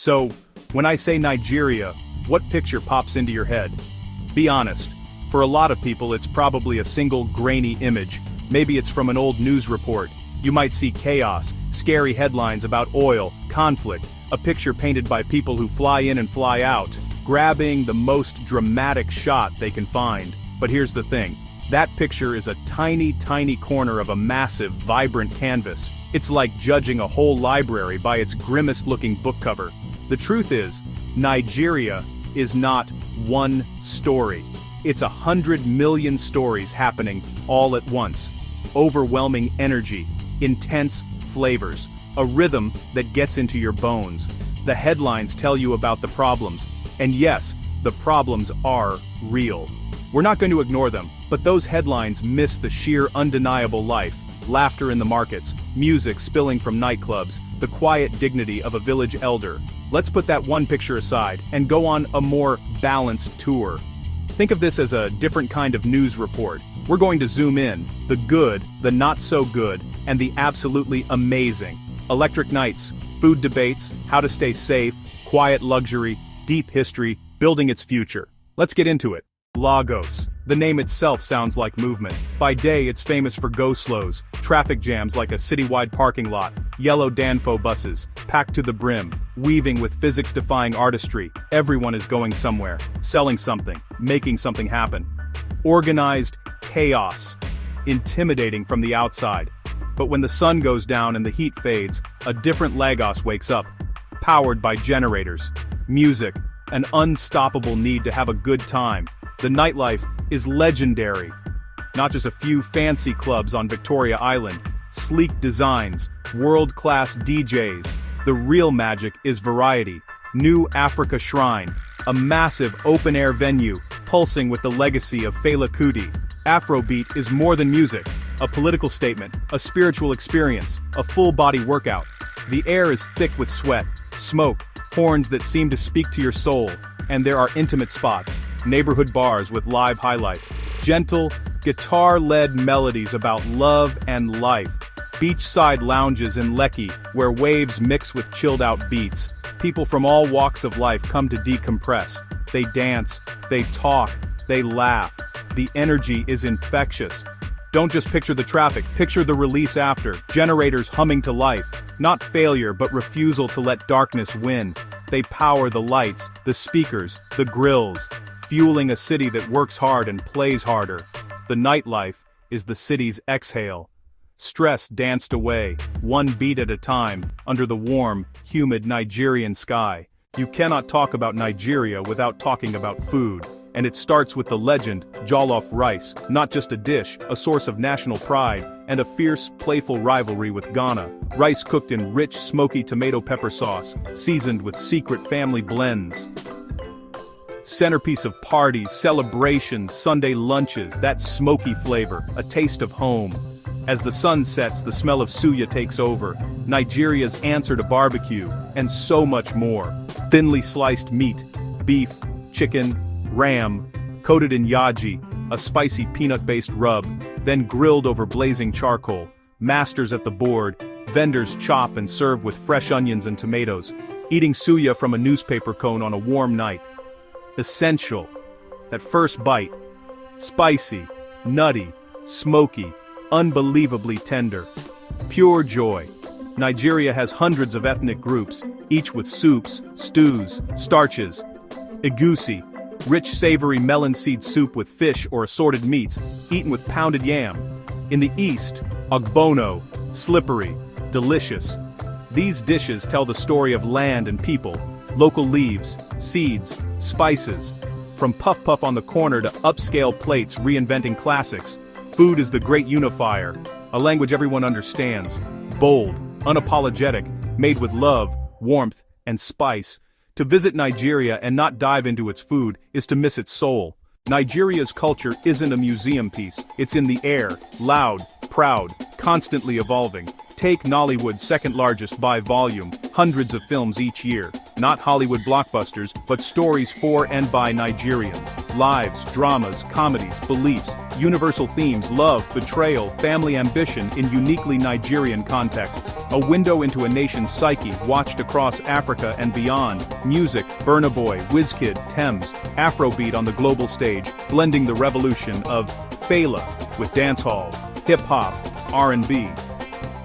So, when I say Nigeria, what picture pops into your head? Be honest. For a lot of people it's probably a single grainy image. Maybe it's from an old news report. You might see chaos, scary headlines about oil, conflict, a picture painted by people who fly in and fly out, grabbing the most dramatic shot they can find. But here's the thing. That picture is a tiny, tiny corner of a massive, vibrant canvas. It's like judging a whole library by its grimmest-looking book cover. The truth is, Nigeria is not one story. It's 100 million stories happening all at once. Overwhelming energy, intense flavors, a rhythm that gets into your bones. The headlines tell you about the problems, and yes, the problems are real. We're not going to ignore them, but those headlines miss the sheer undeniable life, laughter in the markets, music spilling from nightclubs, the quiet dignity of a village elder. Let's put that one picture aside and go on a more balanced tour. Think of this as a different kind of news report. We're going to zoom in, the good, the not so good, and the absolutely amazing. Electric nights, food debates, how to stay safe, quiet luxury, deep history, building its future. Let's get into it. Lagos. The name itself sounds like movement. By day it's famous for go-slows, traffic jams like a citywide parking lot, yellow Danfo buses, packed to the brim, weaving with physics-defying artistry. Everyone is going somewhere, selling something, making something happen. Organized chaos. Intimidating from the outside. But when the sun goes down and the heat fades, a different Lagos wakes up. Powered by generators, music, an unstoppable need to have a good time. The nightlife is legendary. Not just a few fancy clubs on Victoria Island, sleek designs, world-class DJs. The real magic is variety. New Africa Shrine, a massive open-air venue, pulsing with the legacy of Fela Kuti. Afrobeat is more than music, a political statement, a spiritual experience, a full-body workout. The air is thick with sweat, smoke, horns that seem to speak to your soul, and there are intimate spots, neighborhood bars with live highlife, gentle, guitar-led melodies about love and life, beachside lounges in Lekki where waves mix with chilled-out beats. People from all walks of life come to decompress. They dance, they talk, they laugh. The energy is infectious. Don't just picture the traffic, picture the release after, generators humming to life. Not failure, but refusal to let darkness win. They power the lights, the speakers, the grills, fueling a city that works hard and plays harder. The nightlife is the city's exhale. Stress danced away, one beat at a time, under the warm, humid Nigerian sky. You cannot talk about Nigeria without talking about food. And it starts with the legend, jollof rice, not just a dish, a source of national pride, and a fierce, playful rivalry with Ghana. Rice cooked in rich, smoky tomato pepper sauce, seasoned with secret family blends. Centerpiece of parties, celebrations, Sunday lunches, that smoky flavor, a taste of home. As the sun sets, the smell of suya takes over, Nigeria's answer to barbecue, and so much more. Thinly sliced meat, beef, chicken, ram, coated in yaji, a spicy peanut-based rub, then grilled over blazing charcoal. Masters at the board, vendors chop and serve with fresh onions and tomatoes. Eating suya from a newspaper cone on a warm night. Essential. That first bite. Spicy, nutty, smoky, unbelievably tender. Pure joy. Nigeria has hundreds of ethnic groups, each with soups, stews, starches. Egusi, rich savory melon seed soup with fish or assorted meats, eaten with pounded yam. In the east, ogbono, slippery, delicious. These dishes tell the story of land and people, local leaves, seeds, spices. From puff-puff on the corner to upscale plates reinventing classics, food is the great unifier, a language everyone understands, bold, unapologetic, made with love, warmth, and spice. To visit Nigeria and not dive into its food is to miss its soul. Nigeria's culture isn't a museum piece, it's in the air, loud, proud, constantly evolving. Take Nollywood's second largest by volume, hundreds of films each year. Not Hollywood blockbusters, but stories for and by Nigerians. Lives, dramas, comedies, beliefs, Universal themes: love, betrayal, family ambition in uniquely Nigerian contexts. A window into a nation's psyche, watched across Africa and beyond. Music: Burna Boy, Wizkid, Thames, Afrobeat on the global stage, blending the revolution of Fela with dancehall, hip-hop, R&B.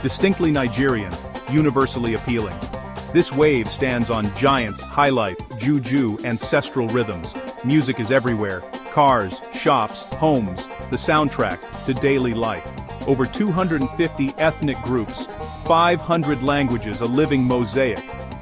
Distinctly Nigerian, universally appealing. This wave stands on giants, highlife, juju, ancestral rhythms. Music is everywhere: cars, shops, homes, the soundtrack to daily life. Over 250 ethnic groups, 500 languages, a living mosaic.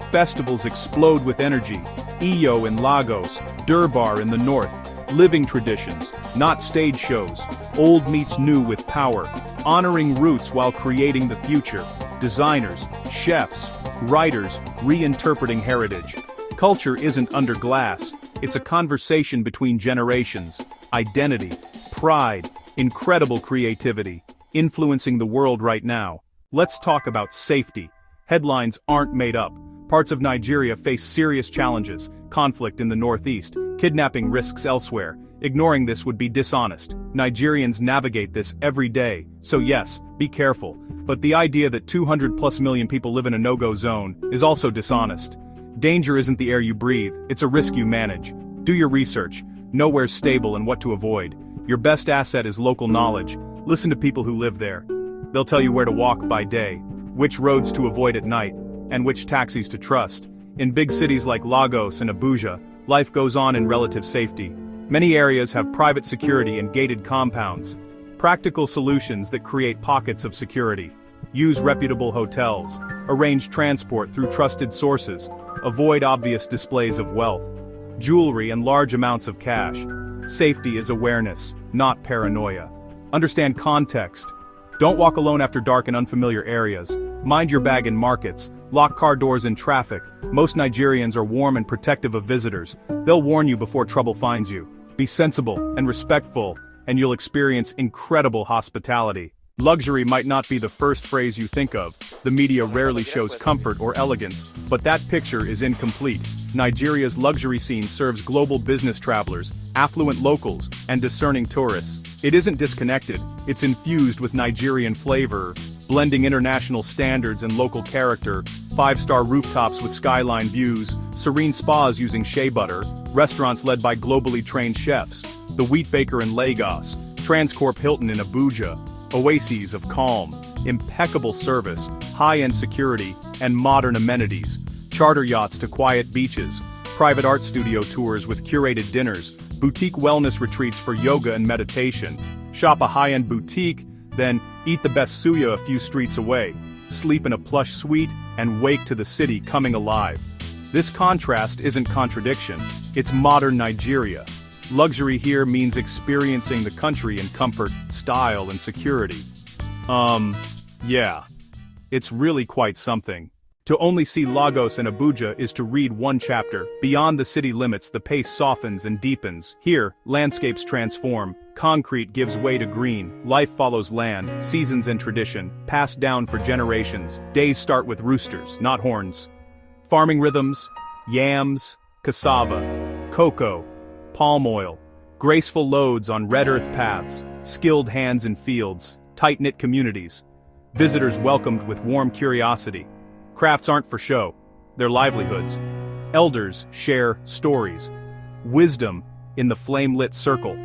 Festivals explode with energy. Iyo in Lagos, Durbar in the north. Living traditions, not stage shows. Old meets new with power. Honoring roots while creating the future. Designers, chefs, writers, reinterpreting heritage. Culture isn't under glass, it's a conversation between generations. Identity, pride, incredible creativity, influencing the world right now. Let's talk about safety. Headlines aren't made up. Parts of Nigeria face serious challenges: conflict in the northeast, kidnapping risks elsewhere. Ignoring this would be dishonest. Nigerians navigate this every day, so yes, be careful. But the idea that 200+ million people live in a no-go zone is also dishonest. Danger isn't the air you breathe, it's a risk you manage. Do your research, know where's stable and what to avoid. Your best asset is local knowledge. Listen to people who live there. They'll tell you where to walk by day, which roads to avoid at night, and which taxis to trust. In big cities like Lagos and Abuja, life goes on in relative safety. Many areas have private security and gated compounds. Practical solutions that create pockets of security. Use reputable hotels. Arrange transport through trusted sources. Avoid obvious displays of wealth, jewelry, and large amounts of cash. Safety is awareness, not paranoia. Understand context. Don't walk alone after dark in unfamiliar areas. Mind your bag in markets. Lock car doors in traffic. Most Nigerians are warm and protective of visitors. They'll warn you before trouble finds you. Be sensible and respectful, and you'll experience incredible hospitality. Luxury might not be the first phrase you think of. The media rarely shows comfort or elegance, but that picture is incomplete. Nigeria's luxury scene serves global business travelers, affluent locals, and discerning tourists. It isn't disconnected, it's infused with Nigerian flavor, blending international standards and local character. 5-star rooftops with skyline views, serene spas using shea butter, restaurants led by globally trained chefs, the Wheat Baker in Lagos, Transcorp Hilton in Abuja, oases of calm, impeccable service, high-end security, and modern amenities, charter yachts to quiet beaches, private art studio tours with curated dinners, boutique wellness retreats for yoga and meditation. Shop a high-end boutique, then eat the best suya a few streets away, sleep in a plush suite, and wake to the city coming alive. This contrast isn't contradiction, it's modern Nigeria. Luxury here means experiencing the country in comfort, style, and security. Yeah. It's really quite something. To only see Lagos and Abuja is to read one chapter. Beyond the city limits, the pace softens and deepens. Here, landscapes transform. Concrete gives way to green. Life follows land, seasons and tradition, passed down for generations. Days start with roosters, not horns. Farming rhythms, yams, cassava, cocoa, palm oil, graceful loads on red earth paths, skilled hands in fields, tight-knit communities. Visitors welcomed with warm curiosity. Crafts aren't for show, they're livelihoods. Elders share stories. Wisdom in the flame-lit circle.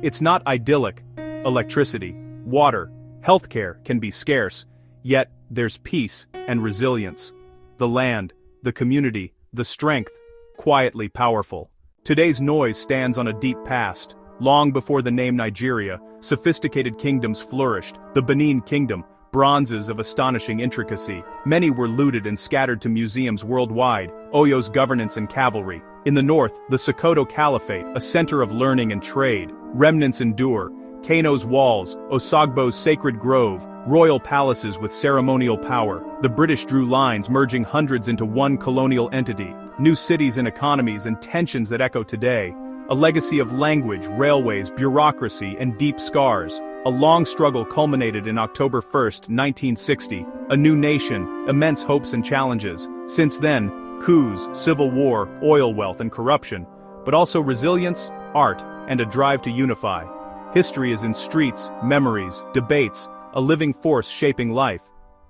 It's not idyllic. Electricity, water, healthcare can be scarce, yet there's peace and resilience. The land, the community, the strength, quietly powerful. Today's noise stands on a deep past. Long before the name Nigeria, sophisticated kingdoms flourished. The Benin Kingdom, bronzes of astonishing intricacy. Many were looted and scattered to museums worldwide. Oyo's governance and cavalry. In the north, the Sokoto Caliphate, a center of learning and trade. Remnants endure. Kano's walls, Osogbo's sacred grove, royal palaces with ceremonial power. The British drew lines, merging hundreds into one colonial entity. New cities and economies and tensions that echo today. A legacy of language, railways, bureaucracy, and deep scars. A long struggle culminated in October 1st, 1960. A new nation, immense hopes and challenges. Since then, coups, civil war, oil wealth, and corruption. But also resilience, art, and a drive to unify. History is in streets, memories, debates, a living force shaping life.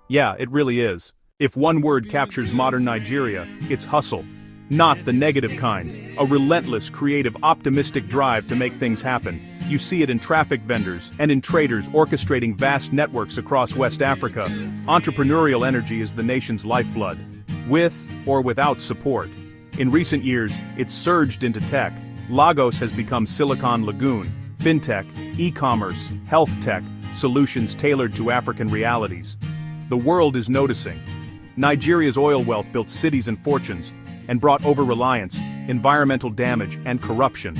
Yeah, it really is. If one word captures modern Nigeria, it's hustle. Not the negative kind, a relentless, creative, optimistic drive to make things happen. You see it in traffic vendors and in traders orchestrating vast networks across West Africa. Entrepreneurial energy is the nation's lifeblood, with or without support. In recent years, it's surged into tech. Lagos has become Silicon Lagoon, fintech, e-commerce, health tech, solutions tailored to African realities. The world is noticing. Nigeria's oil wealth built cities and fortunes, and brought over-reliance, environmental damage, and corruption.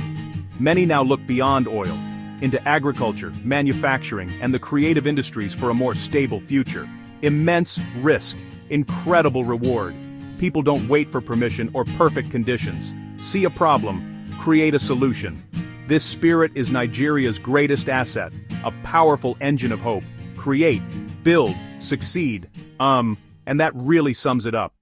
Many now look beyond oil, into agriculture, manufacturing, and the creative industries for a more stable future. Immense risk, incredible reward. People don't wait for permission or perfect conditions. See a problem, create a solution. This spirit is Nigeria's greatest asset, a powerful engine of hope. Create, build, succeed. And that really sums it up.